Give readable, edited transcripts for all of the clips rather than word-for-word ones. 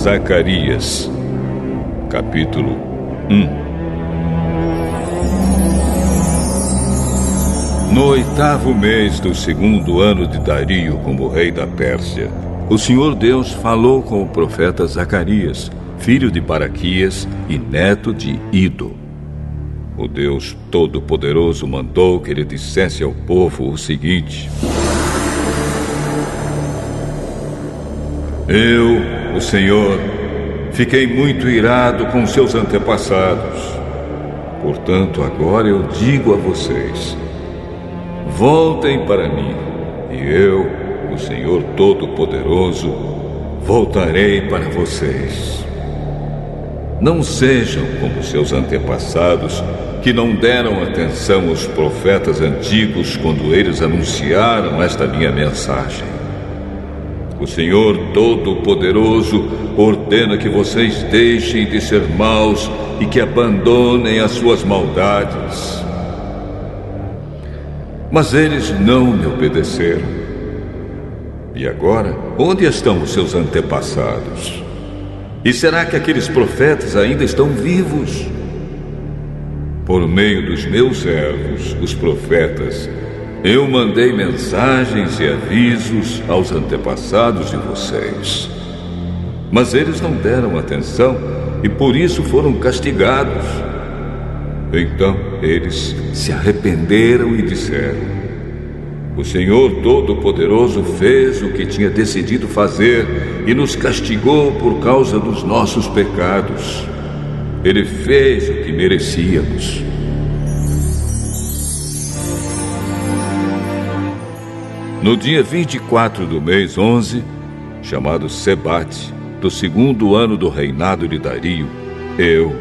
Zacarias, capítulo 1. No 8º mês do 2º ano de Dario como rei da Pérsia, o Senhor Deus falou com o profeta Zacarias, filho de Baraquias e neto de Ido. O Deus Todo-Poderoso mandou que ele dissesse ao povo o seguinte: Eu, o Senhor, fiquei muito irado com seus antepassados. Portanto, agora eu digo a vocês: voltem para mim, e eu, o Senhor Todo-Poderoso, voltarei para vocês. Não sejam como seus antepassados, que não deram atenção aos profetas antigos quando eles anunciaram esta minha mensagem. O Senhor Todo-Poderoso ordena que vocês deixem de ser maus e que abandonem as suas maldades. Mas eles não me obedeceram. E agora, onde estão os seus antepassados? E será que aqueles profetas ainda estão vivos? Por meio dos meus servos, os profetas, eu mandei mensagens e avisos aos antepassados de vocês. Mas eles não deram atenção e por isso foram castigados. Então eles se arrependeram e disseram: o Senhor Todo-Poderoso fez o que tinha decidido fazer e nos castigou por causa dos nossos pecados. Ele fez o que merecíamos. No dia 24 do mês 11, chamado Sebate, do 2º ano do reinado de Dario, eu,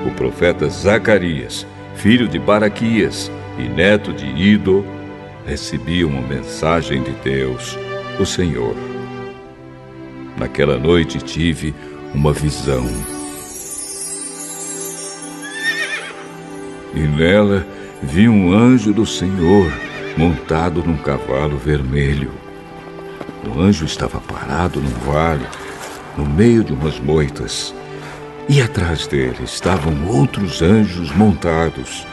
o profeta Zacarias, filho de Baraquias e neto de Ido, recebi uma mensagem de Deus, o Senhor. Naquela noite tive uma visão. E nela vi um anjo do Senhor montado num cavalo vermelho. O anjo estava parado num vale, no meio de umas moitas. E atrás dele estavam outros anjos montados,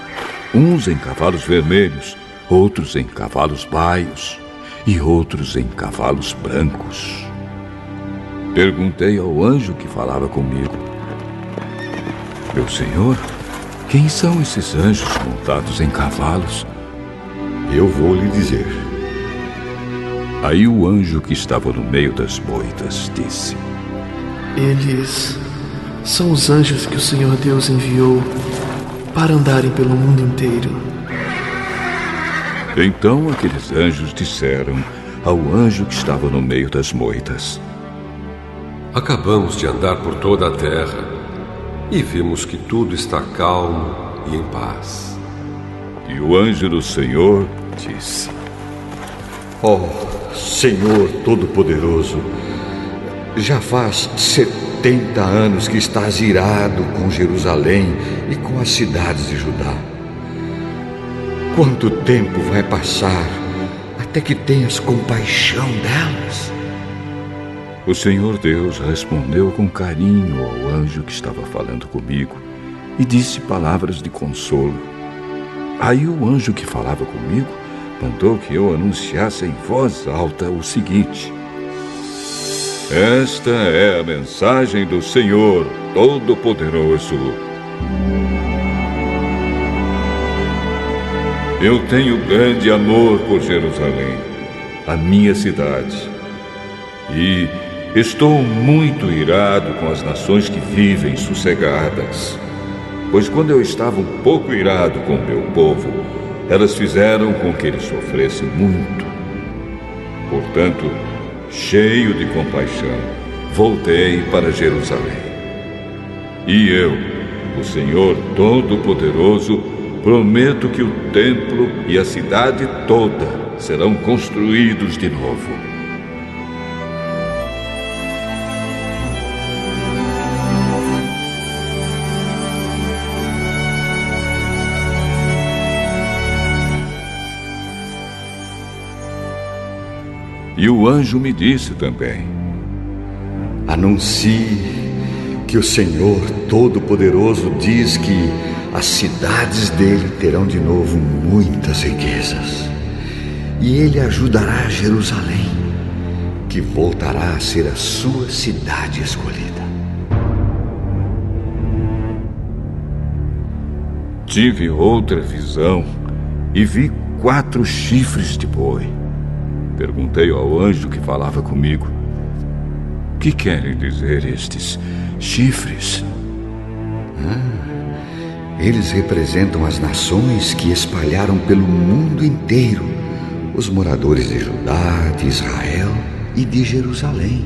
uns em cavalos vermelhos, outros em cavalos baios e outros em cavalos brancos. Perguntei ao anjo que falava comigo: meu senhor, quem são esses anjos montados em cavalos? Eu vou lhe dizer. Aí o anjo que estava no meio das moitas disse: eles são os anjos que o Senhor Deus enviou para andarem pelo mundo inteiro. Então aqueles anjos disseram ao anjo que estava no meio das moitas: acabamos de andar por toda a terra e vimos que tudo está calmo e em paz. E o anjo do Senhor disse: ó Senhor Todo-Poderoso, já faz 70 anos que estás irado com Jerusalém e com as cidades de Judá. Quanto tempo vai passar até que tenhas compaixão delas? O Senhor Deus respondeu com carinho ao anjo que estava falando comigo e disse palavras de consolo. Aí o anjo que falava comigo mandou que eu anunciasse em voz alta o seguinte: esta é a mensagem do Senhor Todo-Poderoso. Eu tenho grande amor por Jerusalém, a minha cidade, e estou muito irado com as nações que vivem sossegadas. Pois quando eu estava um pouco irado com o meu povo, elas fizeram com que ele sofresse muito. Portanto, cheio de compaixão, voltei para Jerusalém. E eu, o Senhor Todo-Poderoso, prometo que o templo e a cidade toda serão construídos de novo. E o anjo me disse também: Anuncie que o Senhor Todo-Poderoso diz que as cidades dele terão de novo muitas riquezas. E ele ajudará Jerusalém, que voltará a ser a sua cidade escolhida. Tive outra visão e vi 4 chifres de boi. Perguntei ao anjo que falava comigo: o que querem dizer estes chifres? Eles representam as nações que espalharam pelo mundo inteiro, os moradores de Judá, de Israel e de Jerusalém.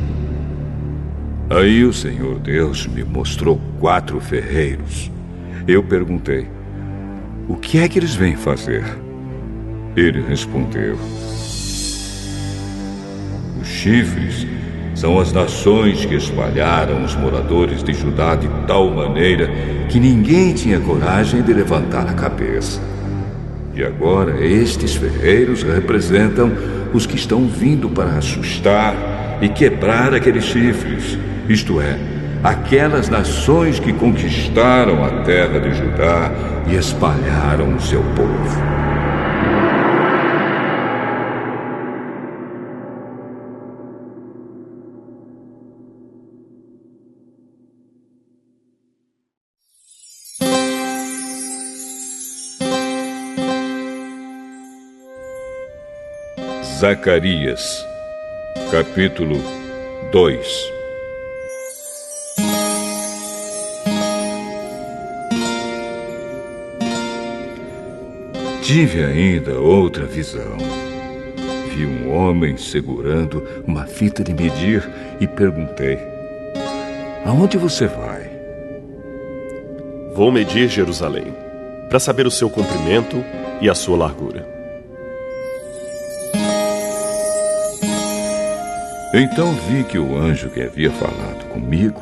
Aí o Senhor Deus me mostrou 4 ferreiros. Eu perguntei: o que é que eles vêm fazer? Ele respondeu: os chifres são as nações que espalharam os moradores de Judá de tal maneira que ninguém tinha coragem de levantar a cabeça. E agora estes ferreiros representam os que estão vindo para assustar e quebrar aqueles chifres, isto é, aquelas nações que conquistaram a terra de Judá e espalharam o seu povo. Zacarias, capítulo 2. Tive ainda outra visão. Vi um homem segurando uma fita de medir e perguntei: aonde você vai? Vou medir Jerusalém, para saber o seu comprimento e a sua largura. Então vi que o anjo que havia falado comigo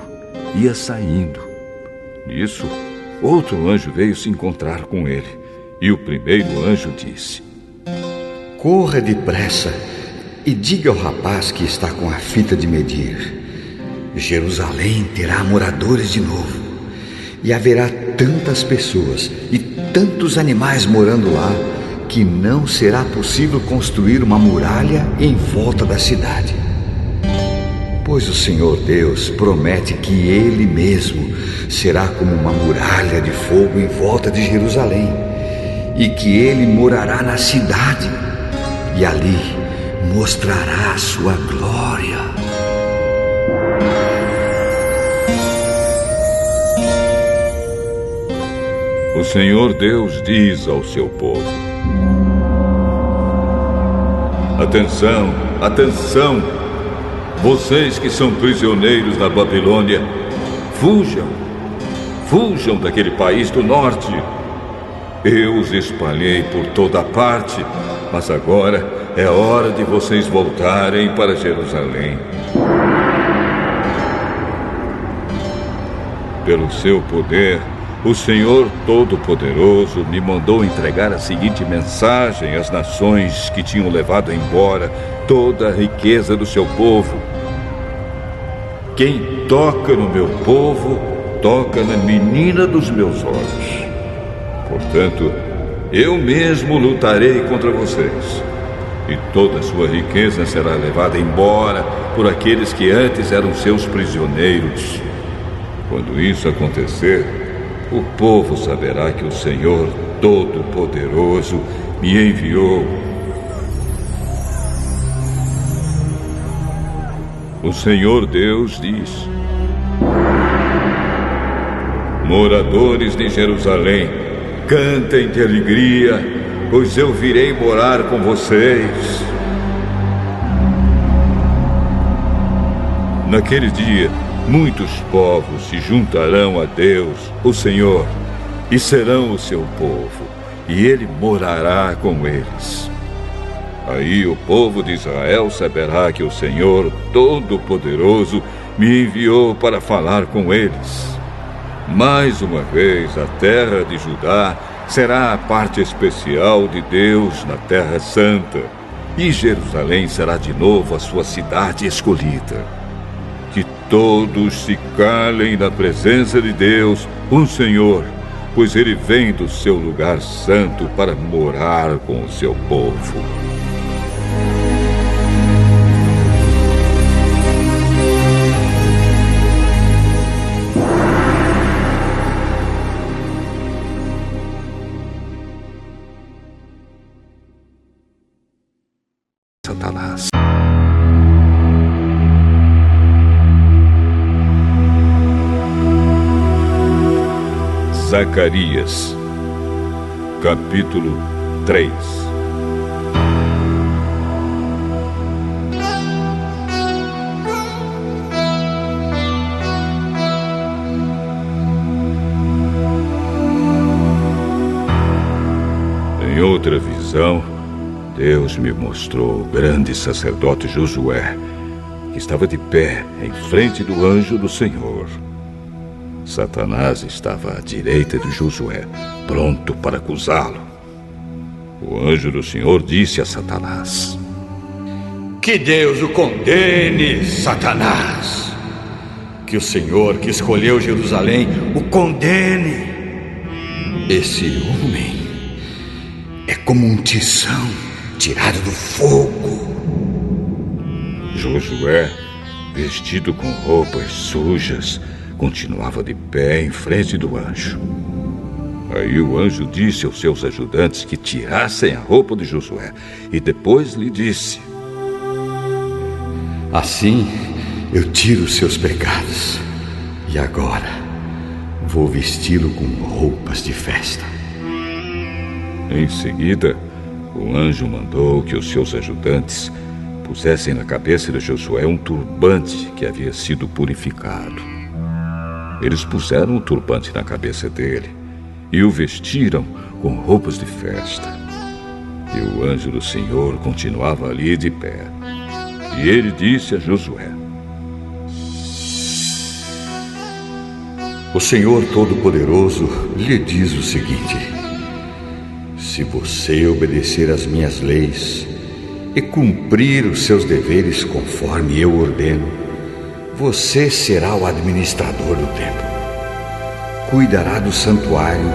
ia saindo. Nisso, outro anjo veio se encontrar com ele. E o primeiro anjo disse: corra depressa e diga ao rapaz que está com a fita de medir: Jerusalém terá moradores de novo, e haverá tantas pessoas e tantos animais morando lá que não será possível construir uma muralha em volta da cidade. Pois o Senhor Deus promete que Ele mesmo será como uma muralha de fogo em volta de Jerusalém, e que Ele morará na cidade, e ali mostrará a sua glória. O Senhor Deus diz ao seu povo: atenção, atenção! Vocês que são prisioneiros na Babilônia, fujam! Fujam daquele país do norte! Eu os espalhei por toda parte, mas agora é hora de vocês voltarem para Jerusalém. Pelo seu poder, o Senhor Todo-Poderoso me mandou entregar a seguinte mensagem às nações que tinham levado embora toda a riqueza do seu povo: quem toca no meu povo, toca na menina dos meus olhos. Portanto, eu mesmo lutarei contra vocês, e toda a sua riqueza será levada embora por aqueles que antes eram seus prisioneiros. Quando isso acontecer, o povo saberá que o Senhor Todo-Poderoso me enviou. O Senhor Deus diz: moradores de Jerusalém, cantem de alegria, pois eu virei morar com vocês. Naquele dia, muitos povos se juntarão a Deus, o Senhor, e serão o seu povo, e Ele morará com eles. Aí o povo de Israel saberá que o Senhor Todo-Poderoso me enviou para falar com eles. Mais uma vez, a terra de Judá será a parte especial de Deus na Terra Santa, e Jerusalém será de novo a sua cidade escolhida. Que todos se calem na presença de Deus, o Senhor, pois Ele vem do seu lugar santo para morar com o seu povo. Satanás. Zacarias, capítulo 3. Em outra visão, Deus me mostrou o grande sacerdote Josué, que estava de pé em frente do anjo do Senhor. Satanás estava à direita de Josué, pronto para acusá-lo. O anjo do Senhor disse a Satanás: Que Deus o condene, Satanás! Que o Senhor que escolheu Jerusalém o condene! Esse homem é como um tição tirado do fogo. Josué, vestido com roupas sujas, continuava de pé em frente do anjo. Aí o anjo disse aos seus ajudantes que tirassem a roupa de Josué e depois lhe disse: Assim eu tiro os seus pecados e agora vou vesti-lo com roupas de festa. Em seguida, o anjo mandou que os seus ajudantes pusessem na cabeça de Josué um turbante que havia sido purificado. Eles puseram o turbante na cabeça dele e o vestiram com roupas de festa. E o anjo do Senhor continuava ali de pé. E ele disse a Josué: O Senhor Todo-Poderoso lhe diz o seguinte: se você obedecer às minhas leis e cumprir os seus deveres conforme eu ordeno, você será o administrador do templo. Cuidará do santuário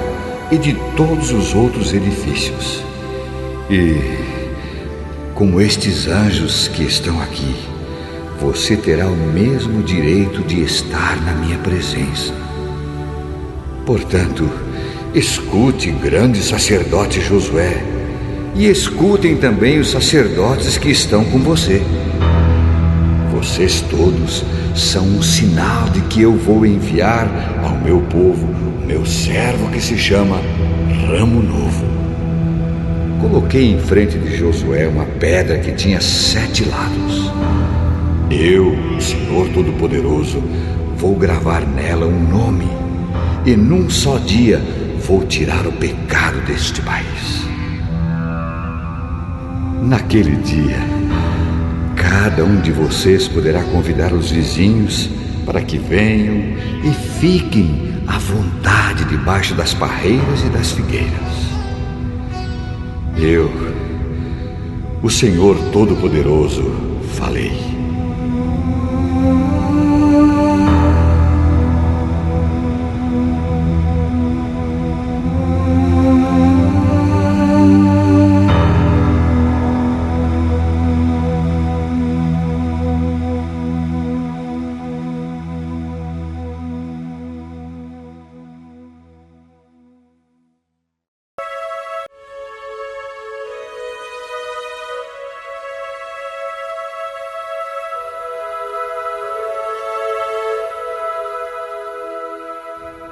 e de todos os outros edifícios. E, como estes anjos que estão aqui, você terá o mesmo direito de estar na minha presença. Portanto, escute, grande sacerdote Josué, e escutem também os sacerdotes que estão com você. Vocês todos são um sinal de que eu vou enviar ao meu povo o meu servo que se chama Ramo Novo. Coloquei em frente de Josué uma pedra que tinha 7 lados. Eu, o Senhor Todo-Poderoso, vou gravar nela um nome, e num só dia vou tirar o pecado deste país. Naquele dia, cada um de vocês poderá convidar os vizinhos para que venham e fiquem à vontade debaixo das parreiras e das figueiras. Eu, o Senhor Todo-Poderoso, falei.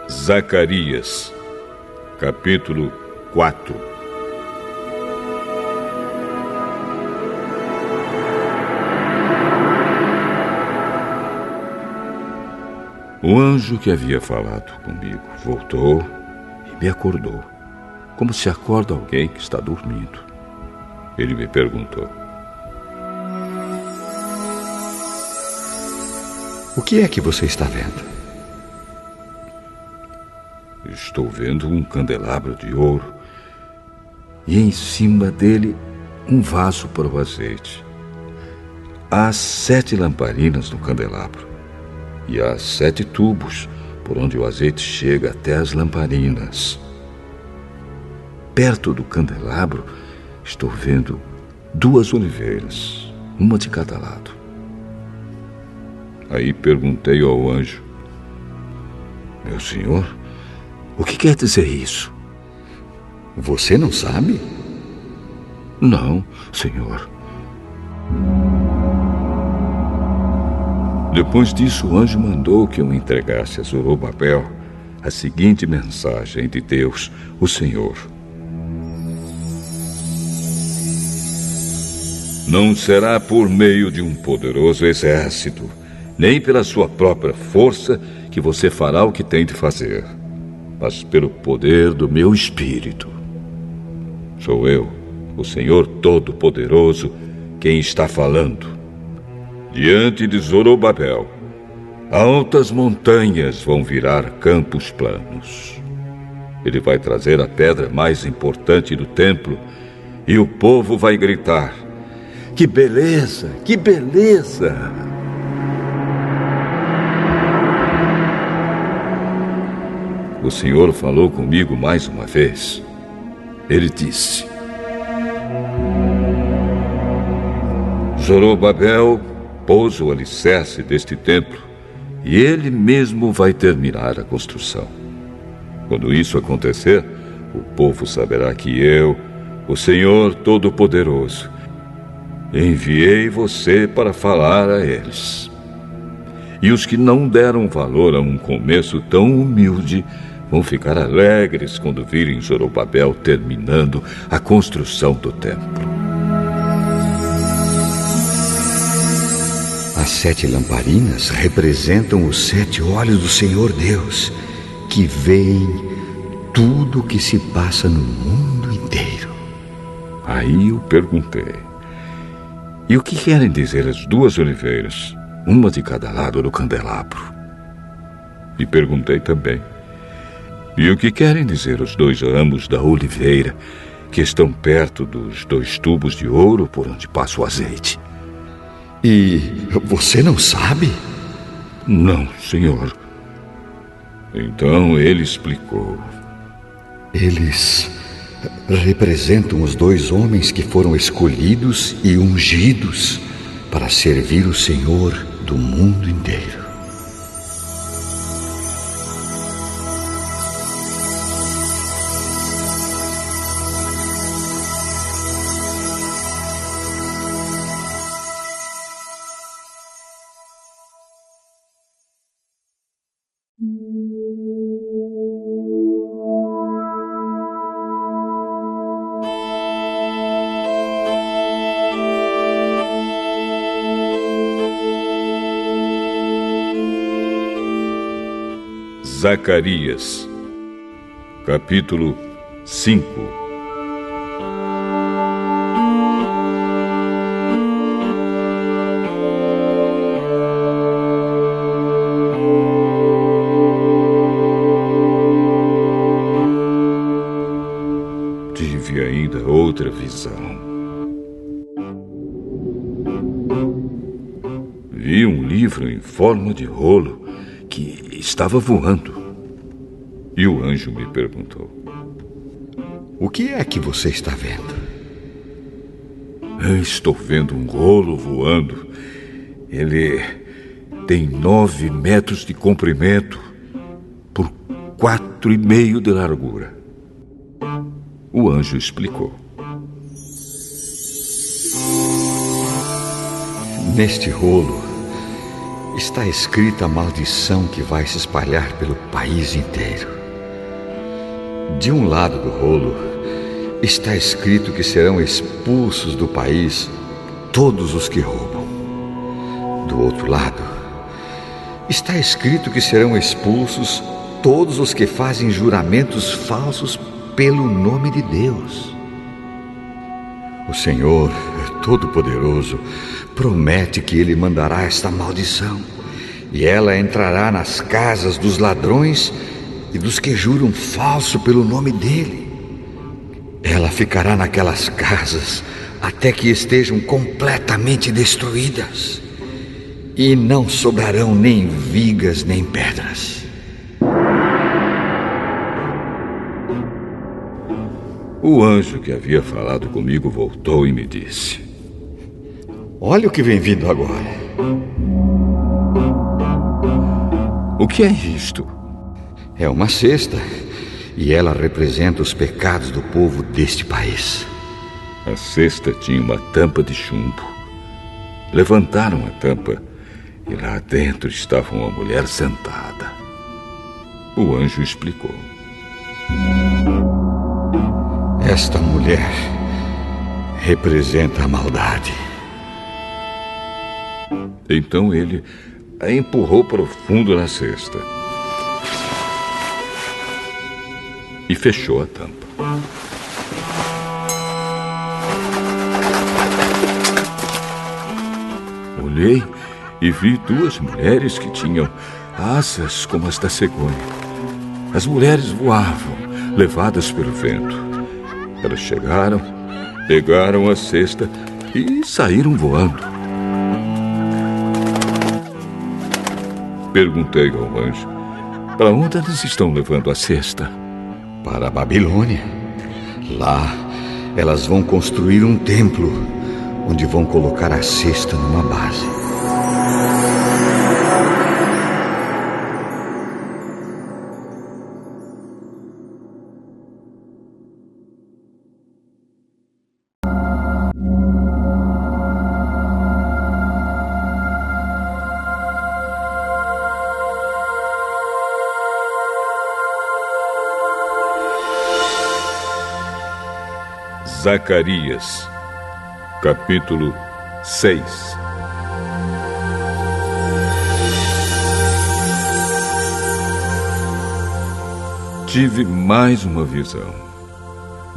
Zacarias, capítulo 4. O anjo que havia falado comigo voltou e me acordou, como se acorda alguém que está dormindo. Ele me perguntou: O que é que você está vendo? Estou vendo um candelabro de ouro e em cima dele um vaso para o azeite. Há 7 lamparinas no candelabro e há 7 tubos por onde o azeite chega até as lamparinas. Perto do candelabro estou vendo 2 oliveiras, uma de cada lado. Aí perguntei ao anjo: meu senhor, o que quer dizer isso? Você não sabe? Não, senhor. Depois disso, o anjo mandou que eu entregasse a Zorobabel a seguinte mensagem de Deus, o Senhor: não será por meio de um poderoso exército, nem pela sua própria força que você fará o que tem de fazer, mas pelo poder do meu Espírito. Sou eu, o Senhor Todo-Poderoso, quem está falando. Diante de Zorobabel, altas montanhas vão virar campos planos. Ele vai trazer a pedra mais importante do templo e o povo vai gritar: que beleza, que beleza! O Senhor falou comigo mais uma vez. Ele disse: Zorobabel pôs o alicerce deste templo e ele mesmo vai terminar a construção. Quando isso acontecer, o povo saberá que eu, o Senhor Todo-Poderoso, enviei você para falar a eles. E os que não deram valor a um começo tão humilde vão ficar alegres quando virem Zorobabel terminando a construção do templo. As 7 lamparinas representam os 7 olhos do Senhor Deus, que veem tudo o que se passa no mundo inteiro. Aí eu perguntei: e o que querem dizer as 2 oliveiras, uma de cada lado do candelabro? E perguntei também: e o que querem dizer os 2 ramos da oliveira que estão perto dos 2 tubos de ouro por onde passa o azeite? E você não sabe? Não, senhor. Então ele explicou: eles representam os 2 homens que foram escolhidos e ungidos para servir o Senhor do mundo inteiro. Zacarias, capítulo 5. Tive ainda outra visão. Vi um livro em forma de rolo que estava voando. E o anjo me perguntou: o que é que você está vendo? Estou vendo um rolo voando. Ele tem 9 metros de comprimento por 4,5 de largura. O anjo explicou: neste rolo está escrita a maldição que vai se espalhar pelo país inteiro. De um lado do rolo está escrito que serão expulsos do país todos os que roubam. Do outro lado está escrito que serão expulsos todos os que fazem juramentos falsos pelo nome de Deus. O Senhor Todo-Poderoso promete que Ele mandará esta maldição, e ela entrará nas casas dos ladrões e dos que juram falso pelo nome dEle. Ela ficará naquelas casas até que estejam completamente destruídas. e não sobrarão nem vigas nem pedras. O anjo que havia falado comigo voltou e me disse: Olha o que vem vindo agora. O que é isto? É uma cesta, e ela representa os pecados do povo deste país. A cesta tinha uma tampa de chumbo. Levantaram a tampa e lá dentro estava uma mulher sentada. O anjo explicou: Esta mulher representa a maldade. Então ele a empurrou para o fundo da cesta e fechou a tampa. Olhei e vi duas mulheres que tinham asas como as da cegonha. As mulheres voavam, levadas pelo vento. Elas chegaram, pegaram a cesta e saíram voando. Perguntei ao anjo: para onde elas estão levando a cesta? Para a Babilônia. Lá, elas vão construir um templo, onde vão colocar a cesta numa base. Zacarias, capítulo 6. Tive mais uma visão.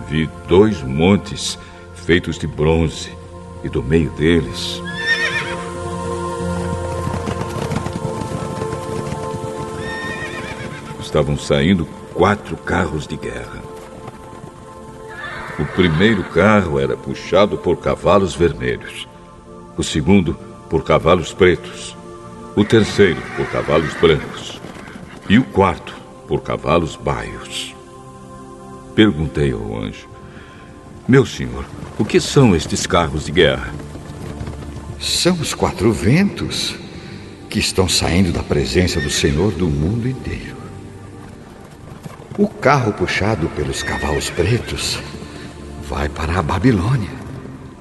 Vi 2 montes feitos de bronze, e do meio deles estavam saindo 4 carros de guerra. O primeiro carro era puxado por cavalos vermelhos, o segundo por cavalos pretos, o terceiro por cavalos brancos e o quarto por cavalos baios. Perguntei ao anjo: meu senhor, o que são estes carros de guerra? São os 4 ventos que estão saindo da presença do Senhor do mundo inteiro. O carro puxado pelos cavalos pretos vai para a Babilônia,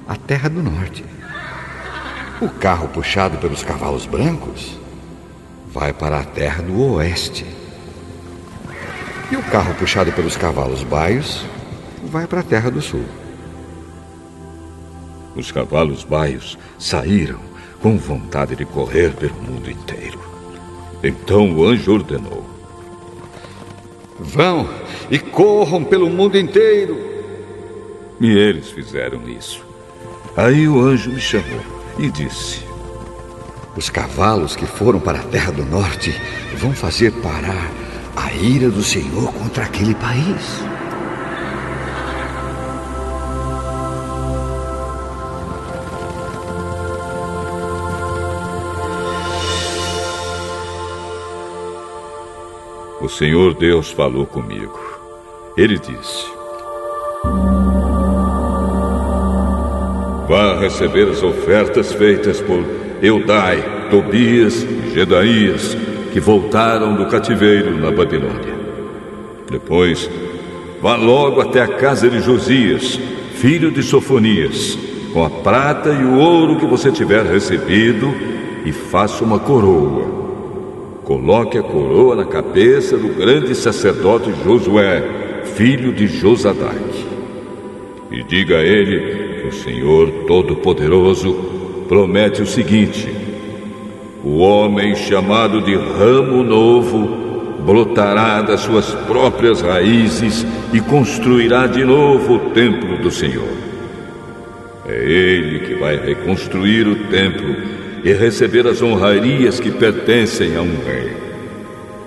a terra do norte. O carro puxado pelos cavalos brancos vai para a terra do oeste. E o carro puxado pelos cavalos baios vai para a terra do sul. Os cavalos baios saíram com vontade de correr pelo mundo inteiro. Então o anjo ordenou: vão e corram pelo mundo inteiro. E eles fizeram isso. Aí o anjo me chamou e disse: os cavalos que foram para a terra do norte vão fazer parar a ira do Senhor contra aquele país. O Senhor Deus falou comigo. Ele disse: vá receber as ofertas feitas por Eudai, Tobias e Gedaías, que voltaram do cativeiro na Babilônia. Depois, vá logo até a casa de Josias, filho de Sofonias, com a prata e o ouro que você tiver recebido, e faça uma coroa. Coloque a coroa na cabeça do grande sacerdote Josué, filho de Josadaque. E diga a ele que o Senhor Todo-Poderoso promete o seguinte: o homem chamado de ramo novo brotará das suas próprias raízes e construirá de novo o templo do Senhor. É ele que vai reconstruir o templo e receber as honrarias que pertencem a um rei.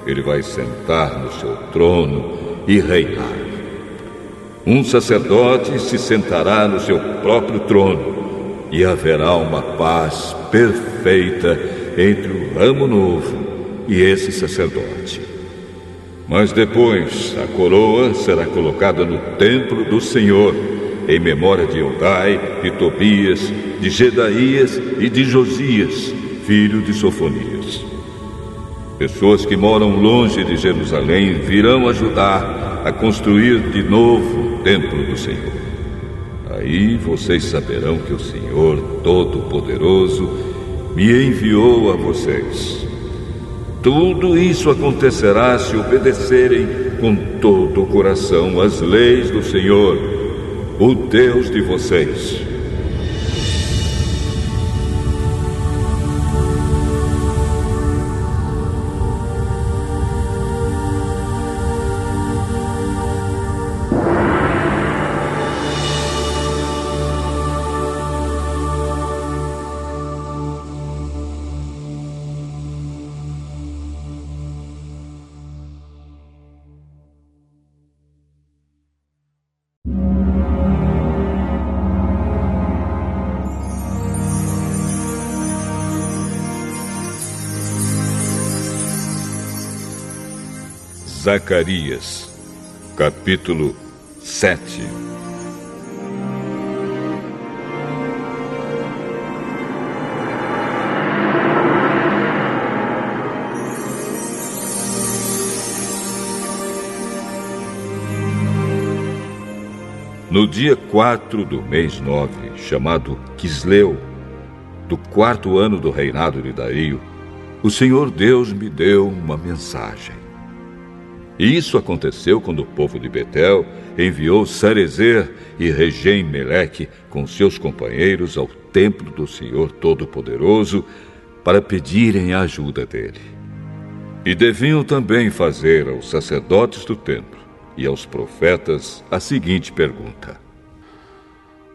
Ele vai sentar no seu trono e reinar. Um sacerdote se sentará no seu próprio trono, e haverá uma paz perfeita entre o ramo novo e esse sacerdote. Mas depois a coroa será colocada no templo do Senhor, em memória de Eldai, de Tobias, de Gedaías e de Josias, filho de Sofonias. Pessoas que moram longe de Jerusalém virão ajudar a construir de novo o templo do Senhor. Aí vocês saberão que o Senhor Todo-Poderoso me enviou a vocês. Tudo isso acontecerá se obedecerem com todo o coração às leis do Senhor, o Deus de vocês. Zacarias, capítulo 7. No dia 4 do mês 9, chamado Quisleu, do 4º ano do reinado de Dario, o Senhor Deus me deu uma mensagem. E isso aconteceu quando o povo de Betel enviou Sarezer e Regem-Meleque com seus companheiros ao templo do Senhor Todo-Poderoso para pedirem a ajuda dele. E deviam também fazer aos sacerdotes do templo e aos profetas a seguinte pergunta: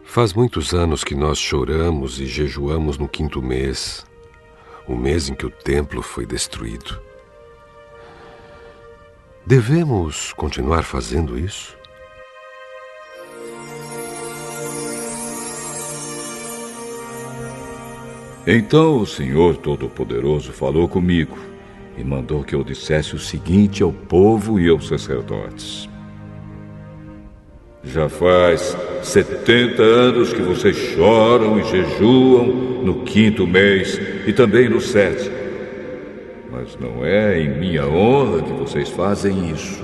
Faz muitos anos que nós choramos e jejuamos no 5º mês, o mês em que o templo foi destruído. Devemos continuar fazendo isso? Então o Senhor Todo-Poderoso falou comigo e mandou que eu dissesse o seguinte ao povo e aos sacerdotes: Já faz 70 anos que vocês choram e jejuam no 5º mês e também no 7º. Mas não é em minha honra que vocês fazem isso.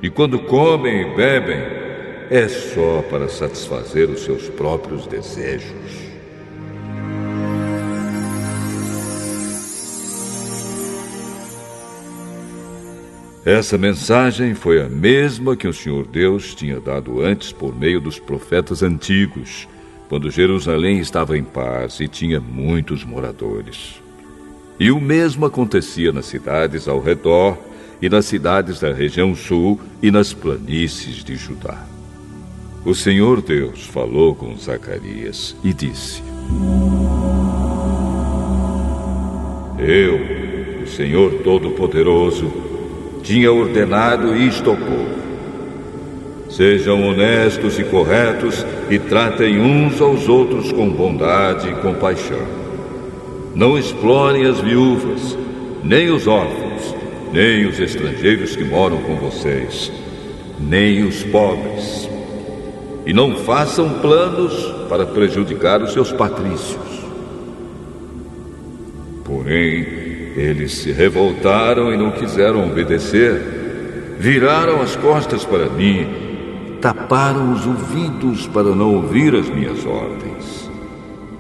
E quando comem e bebem, é só para satisfazer os seus próprios desejos. Essa mensagem foi a mesma que o Senhor Deus tinha dado antes por meio dos profetas antigos, quando Jerusalém estava em paz e tinha muitos moradores. E o mesmo acontecia nas cidades ao redor e nas cidades da região sul e nas planícies de Judá. O Senhor Deus falou com Zacarias e disse: Eu, o Senhor Todo-Poderoso, tinha ordenado isto ao povo: Sejam honestos e corretos e tratem uns aos outros com bondade e compaixão. Não explorem as viúvas, nem os órfãos, nem os estrangeiros que moram com vocês, nem os pobres. E não façam planos para prejudicar os seus patrícios. Porém, eles se revoltaram e não quiseram obedecer. Viraram as costas para mim, taparam os ouvidos para não ouvir as minhas ordens.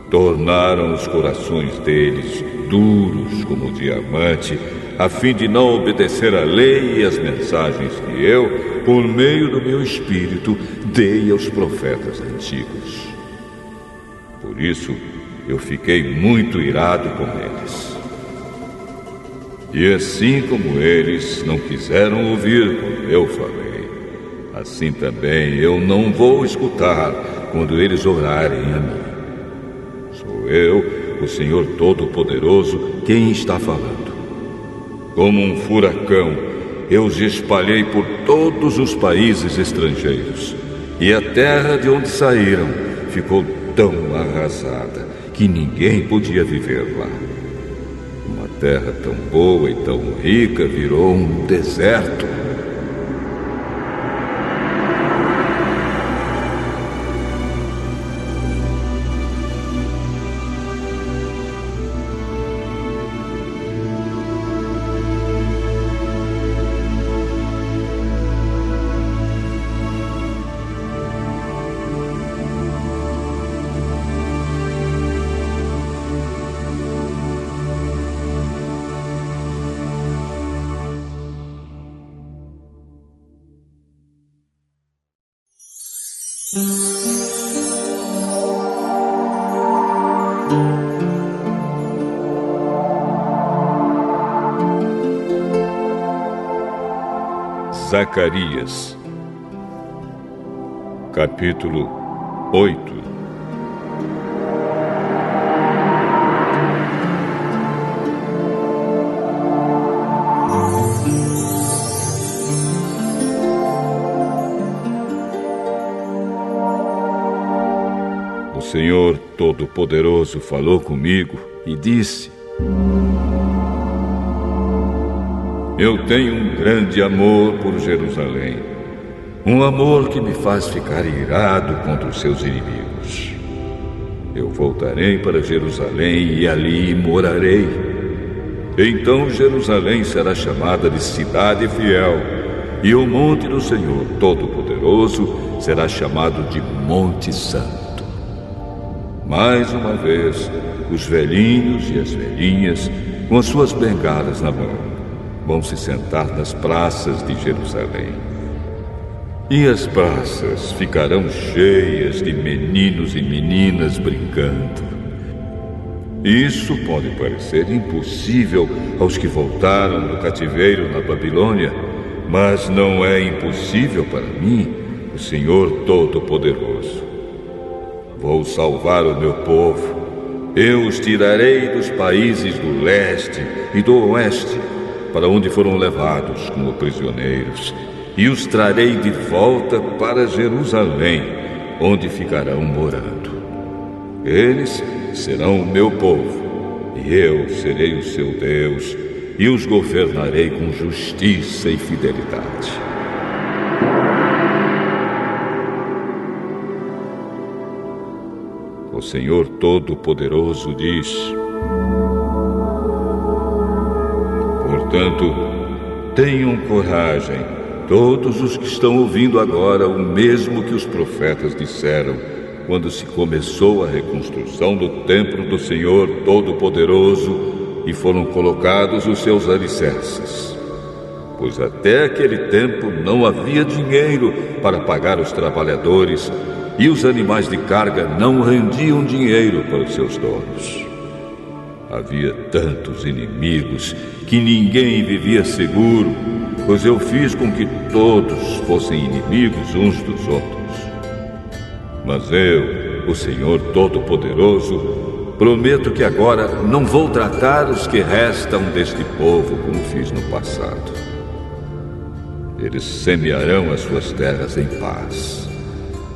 Tornaram os corações deles duros como diamante, a fim de não obedecer à lei e às mensagens que eu, por meio do meu espírito, dei aos profetas antigos. Por isso, eu fiquei muito irado com eles. E assim como eles não quiseram ouvir quando eu falei, assim também eu não vou escutar quando eles orarem a mim. Sou eu, o Senhor Todo-Poderoso, quem está falando. Como um furacão, eu os espalhei por todos os países estrangeiros, e a terra de onde saíram ficou tão arrasada que ninguém podia viver lá. terra tão boa e tão rica virou um deserto. Zacarias, capítulo 8. O Senhor Todo-Poderoso falou comigo e disse: Eu tenho um grande amor por Jerusalém, um amor que me faz ficar irado contra os seus inimigos. Eu voltarei para Jerusalém e ali morarei. Então Jerusalém será chamada de cidade fiel, e o monte do Senhor Todo-Poderoso será chamado de Monte Santo. Mais uma vez, os velhinhos e as velhinhas, com as suas bengalas na mão, vão se sentar nas praças de Jerusalém. E as praças ficarão cheias de meninos e meninas brincando. Isso pode parecer impossível aos que voltaram do cativeiro na Babilônia, mas não é impossível para mim, o Senhor Todo-Poderoso. Vou salvar o meu povo. Eu os tirarei dos países do leste e do oeste, para onde foram levados como prisioneiros, e os trarei de volta para Jerusalém, onde ficarão morando. Eles serão o meu povo, e eu serei o seu Deus, e os governarei com justiça e fidelidade. O Senhor Todo-Poderoso diz: Portanto, tenham coragem, todos os que estão ouvindo agora o mesmo que os profetas disseram quando se começou a reconstrução do templo do Senhor Todo-Poderoso e foram colocados os seus alicerces. Pois até aquele tempo não havia dinheiro para pagar os trabalhadores e os animais de carga não rendiam dinheiro para os seus donos. Havia tantos inimigos que ninguém vivia seguro, pois eu fiz com que todos fossem inimigos uns dos outros. Mas eu, o Senhor Todo-Poderoso, prometo que agora não vou tratar os que restam deste povo como fiz no passado. Eles semearão as suas terras em paz.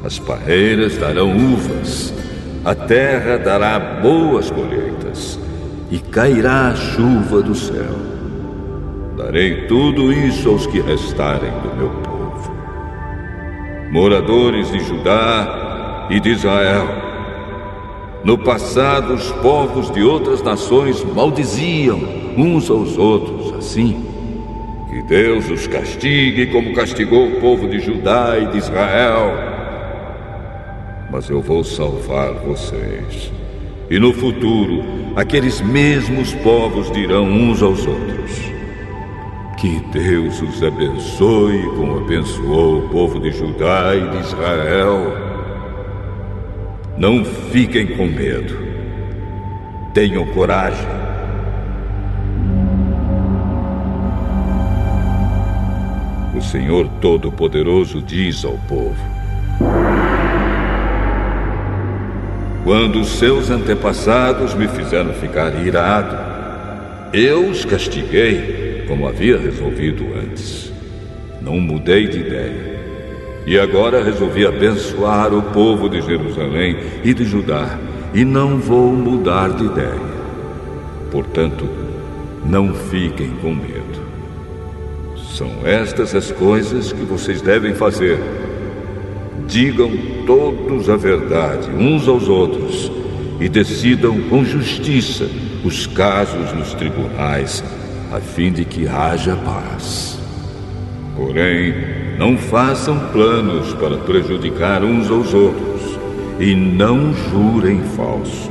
As parreiras darão uvas, a terra dará boas colheitas, e cairá a chuva do céu. Darei tudo isso aos que restarem do meu povo. Moradores de Judá e de Israel. No passado, os povos de outras nações maldiziam uns aos outros assim. Que Deus os castigue como castigou o povo de Judá e de Israel. Mas eu vou salvar vocês. E no futuro, aqueles mesmos povos dirão uns aos outros: que Deus os abençoe como abençoou o povo de Judá e de Israel. Não fiquem com medo. Tenham coragem. O Senhor Todo-Poderoso diz ao povo: quando os seus antepassados me fizeram ficar irado, eu os castiguei como havia resolvido antes. Não mudei de ideia. E agora resolvi abençoar o povo de Jerusalém e de Judá, e não vou mudar de ideia. Portanto, não fiquem com medo. São estas as coisas que vocês devem fazer. Digam todos a verdade uns aos outros e decidam com justiça os casos nos tribunais, a fim de que haja paz. Porém, não façam planos para prejudicar uns aos outros e não jurem falso,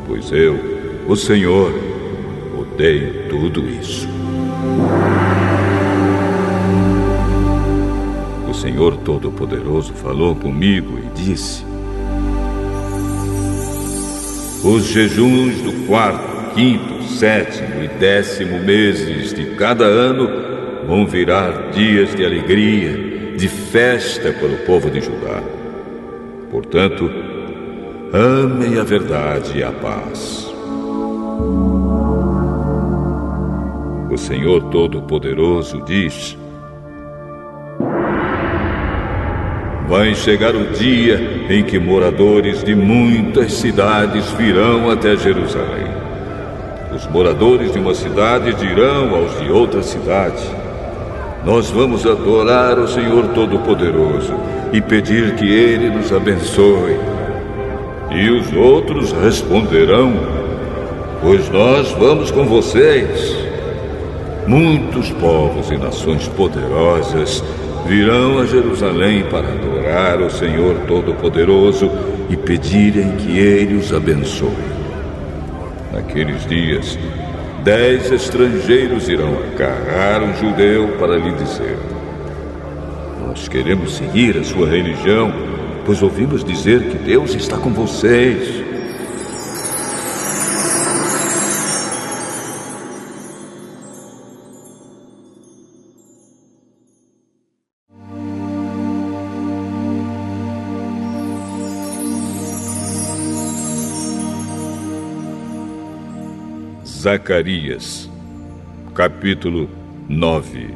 pois eu, o Senhor, odeio tudo isso. O Senhor Todo-Poderoso falou comigo e disse: os jejuns do 4º, 5º, 7º e 10º meses de cada ano vão virar dias de alegria, de festa para o povo de Judá. Portanto, amem a verdade e a paz. O Senhor Todo-Poderoso diz: vai chegar o dia em que moradores de muitas cidades virão até Jerusalém. Os moradores de uma cidade dirão aos de outra cidade: nós vamos adorar o Senhor Todo-Poderoso e pedir que Ele nos abençoe. E os outros responderão: pois nós vamos com vocês. Muitos povos e nações poderosas virão a Jerusalém para adorar o Senhor Todo-Poderoso e pedirem que Ele os abençoe. Naqueles dias, 10 estrangeiros irão agarrar um judeu para lhe dizer: nós queremos seguir a sua religião, pois ouvimos dizer que Deus está com vocês. Zacarias, capítulo 9.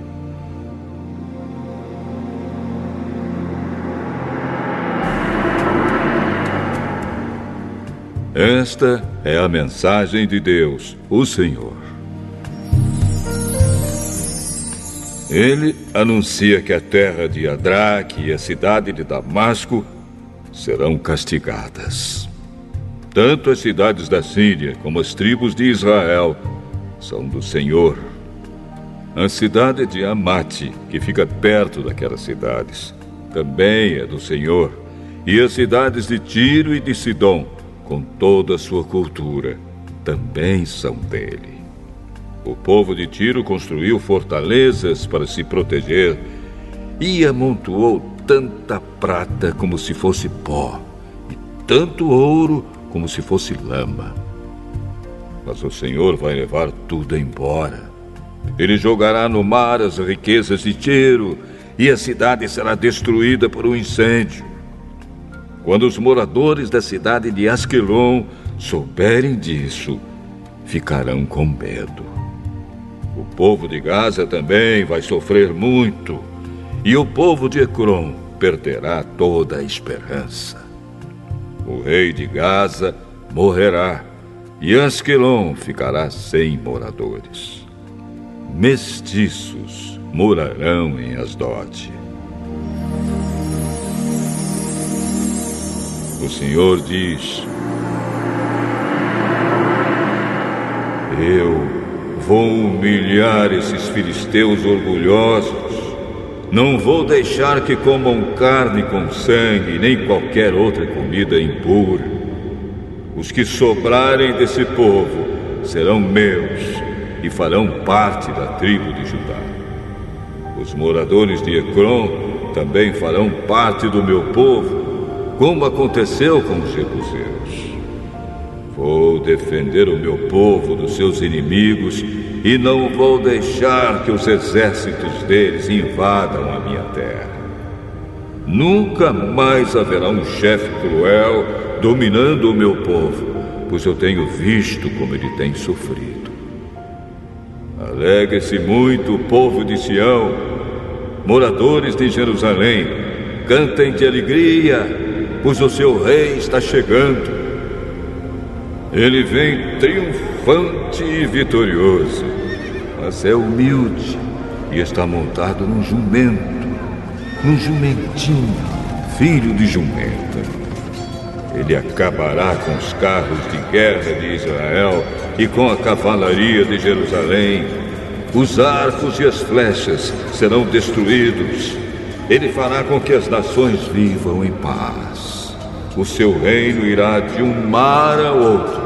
Esta é a mensagem de Deus, o Senhor. Ele anuncia que a terra de Adraque e a cidade de Damasco serão castigadas. Tanto as cidades da Síria como as tribos de Israel são do Senhor. A cidade de Amate, que fica perto daquelas cidades, também é do Senhor. E as cidades de Tiro e de Sidom, com toda a sua cultura, também são dele. O povo de Tiro construiu fortalezas para se proteger e amontoou tanta prata como se fosse pó, e tanto ouro como se fosse lama. Mas o Senhor vai levar tudo embora. Ele jogará no mar as riquezas de Tiro, e a cidade será destruída por um incêndio. Quando os moradores da cidade de Asquelon souberem disso, ficarão com medo. O povo de Gaza também vai sofrer muito, e o povo de Ecrom perderá toda a esperança. O rei de Gaza morrerá, e Asquelon ficará sem moradores. Mestiços morarão em Asdod. O Senhor diz: eu vou humilhar esses filisteus orgulhosos. Não vou deixar que comam carne com sangue, nem qualquer outra comida impura. Os que sobrarem desse povo serão meus e farão parte da tribo de Judá. Os moradores de Ecrom também farão parte do meu povo, como aconteceu com os jebuseus. Vou defender o meu povo dos seus inimigos e não vou deixar que os exércitos deles invadam a minha terra. Nunca mais haverá um chefe cruel dominando o meu povo, pois eu tenho visto como ele tem sofrido. Alegre-se muito o povo de Sião, moradores de Jerusalém, cantem de alegria, pois o seu rei está chegando. Ele vem triunfante e vitorioso, mas é humilde e está montado num jumentinho, filho de jumenta. Ele acabará com os carros de guerra de Israel e com a cavalaria de Jerusalém. Os arcos e as flechas serão destruídos. Ele fará com que as nações vivam em paz. O seu reino irá de um mar a outro,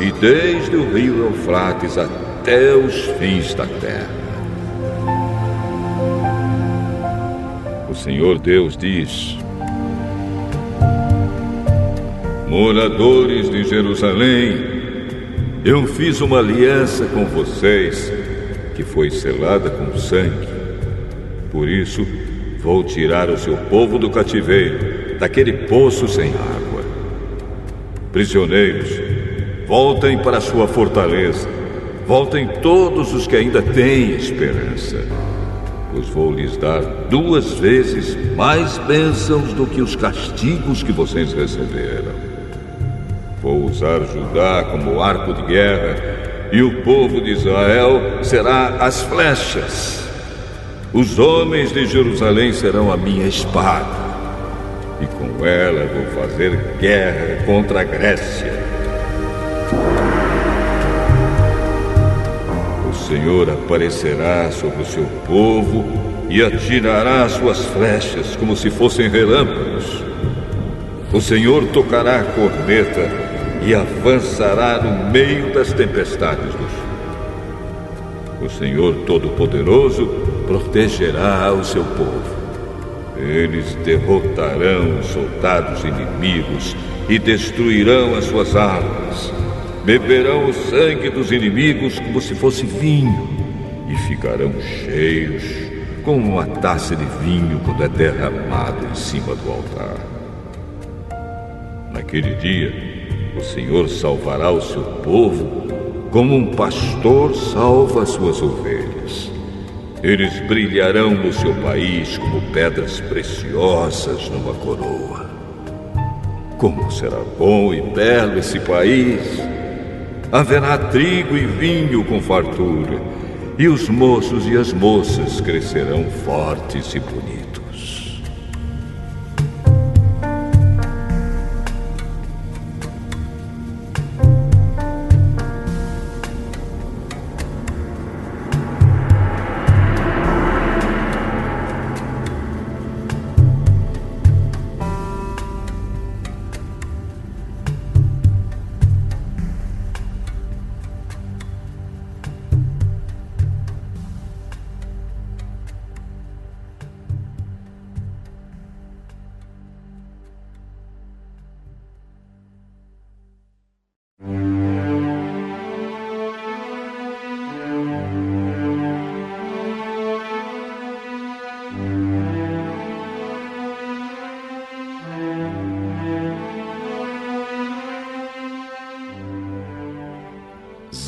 e desde o rio Eufrates até os fins da terra. O Senhor Deus diz: moradores de Jerusalém, eu fiz uma aliança com vocês, que foi selada com sangue. Por isso, vou tirar o seu povo do cativeiro, daquele poço sem água. Prisioneiros, voltem para sua fortaleza. Voltem todos os que ainda têm esperança. Pois vou lhes dar 2 vezes mais bênçãos do que os castigos que vocês receberam. Vou usar Judá como arco de guerra, e o povo de Israel será as flechas. Os homens de Jerusalém serão a minha espada, e com ela vou fazer guerra contra a Grécia. O Senhor aparecerá sobre o seu povo e atirará suas flechas como se fossem relâmpagos. O Senhor tocará a corneta e avançará no meio das tempestades do sul. O Senhor Todo-Poderoso protegerá o seu povo. Eles derrotarão os soldados inimigos e destruirão as suas armas. Beberão o sangue dos inimigos como se fosse vinho e ficarão cheios, como uma taça de vinho quando é derramado em cima do altar. Naquele dia, o Senhor salvará o seu povo como um pastor salva as suas ovelhas. Eles brilharão no seu país como pedras preciosas numa coroa. Como será bom e belo esse país! Haverá trigo e vinho com fartura, e os moços e as moças crescerão fortes e bonitos.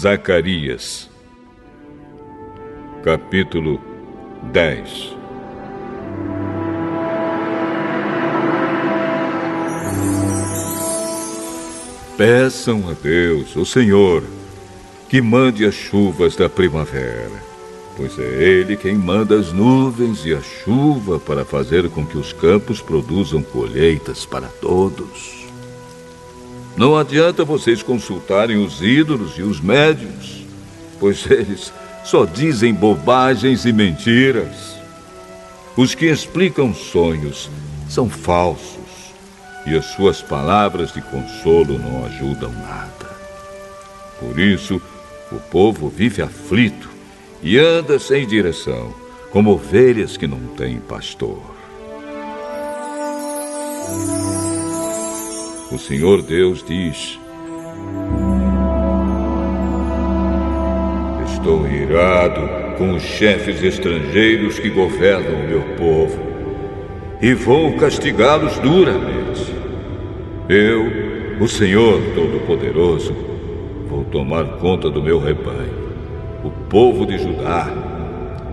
Zacarias, capítulo 10. Peçam a Deus, o Senhor, que mande as chuvas da primavera, pois é Ele quem manda as nuvens e a chuva para fazer com que os campos produzam colheitas para todos. Não adianta vocês consultarem os ídolos e os médiuns, pois eles só dizem bobagens e mentiras. Os que explicam sonhos são falsos, e as suas palavras de consolo não ajudam nada. Por isso, o povo vive aflito e anda sem direção, como ovelhas que não têm pastor. O Senhor Deus diz: estou irado com os chefes estrangeiros que governam o meu povo e vou castigá-los duramente. Eu, o Senhor Todo-Poderoso, vou tomar conta do meu rebanho, o povo de Judá,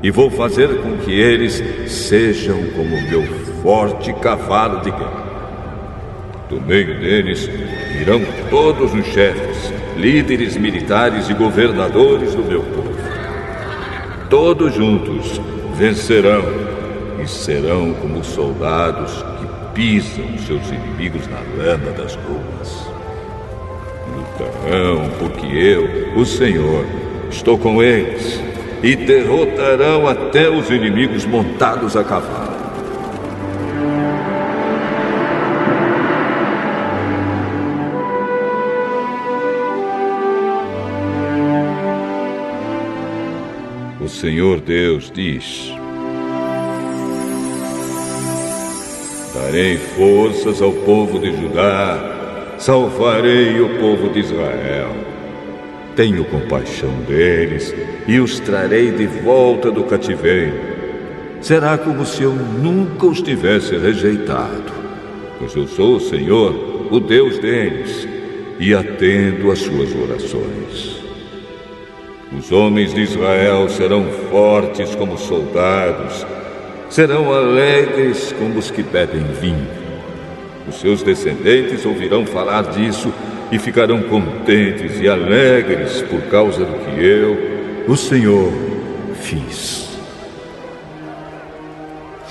e vou fazer com que eles sejam como o meu forte cavalo de guerra. Do meio deles irão todos os chefes, líderes militares e governadores do meu povo. todos juntos vencerão e serão como soldados que pisam seus inimigos na lama das ruas. Lutarão porque eu, o Senhor, estou com eles, e derrotarão até os inimigos montados a cavalo. O Senhor Deus diz: darei forças ao povo de Judá, salvarei o povo de Israel. Tenho compaixão deles e os trarei de volta do cativeiro. Será como se eu nunca os tivesse rejeitado, pois eu sou o Senhor, o Deus deles, e atendo às suas orações. Os homens de Israel serão fortes como soldados, serão alegres como os que bebem vinho. Os seus descendentes ouvirão falar disso e ficarão contentes e alegres por causa do que eu, o Senhor, fiz.